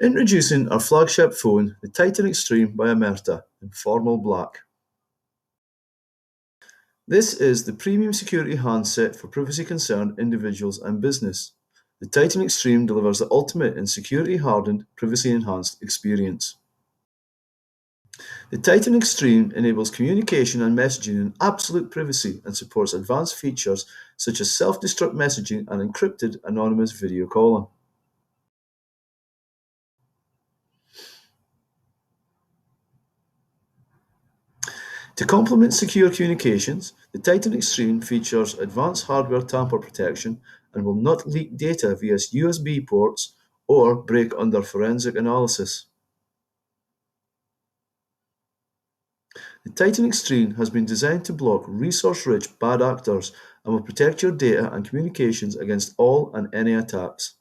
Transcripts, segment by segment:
Introducing our flagship phone, the Titan Extreme by Omerta, in formal black. This is the premium security handset for privacy-concerned individuals and business. The Titan Extreme delivers the ultimate in security-hardened, privacy-enhanced experience. The Titan Extreme enables communication and messaging in absolute privacy and supports advanced features such as self-destruct messaging and encrypted anonymous video calling. To complement secure communications, the Titan Extreme features advanced hardware tamper protection and will not leak data via USB ports or break under forensic analysis. The Titan Extreme has been designed to block resource-rich bad actors and will protect your data and communications against all and any attacks.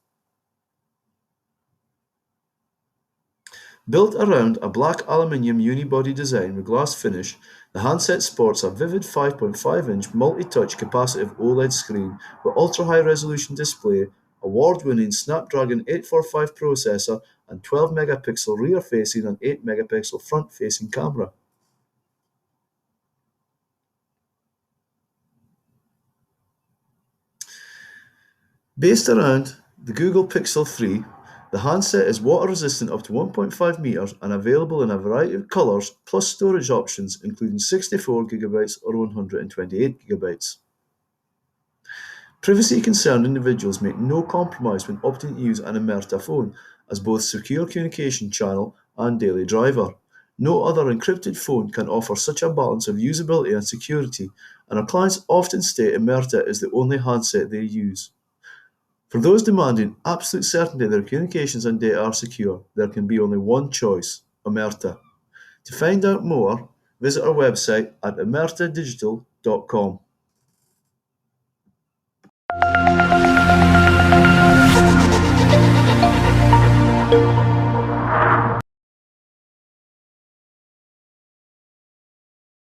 Built around a black aluminium unibody design with glass finish, the handset sports a vivid 5.5-inch multi-touch capacitive OLED screen with ultra-high resolution display, award-winning Snapdragon 845 processor, and 12-megapixel rear-facing and 8-megapixel front-facing camera. Based around the Google Pixel 3, the handset is water resistant up to 1.5 meters and available in a variety of colors plus storage options including 64 GB or 128 GB. Privacy concerned individuals make no compromise when opting to use an Omerta phone as both secure communication channel and daily driver. No other encrypted phone can offer such a balance of usability and security, and our clients often state Omerta is the only handset they use. For those demanding absolute certainty their communications and data are secure, there can be only one choice: Omerta. To find out more, visit our website at omertadigital.com.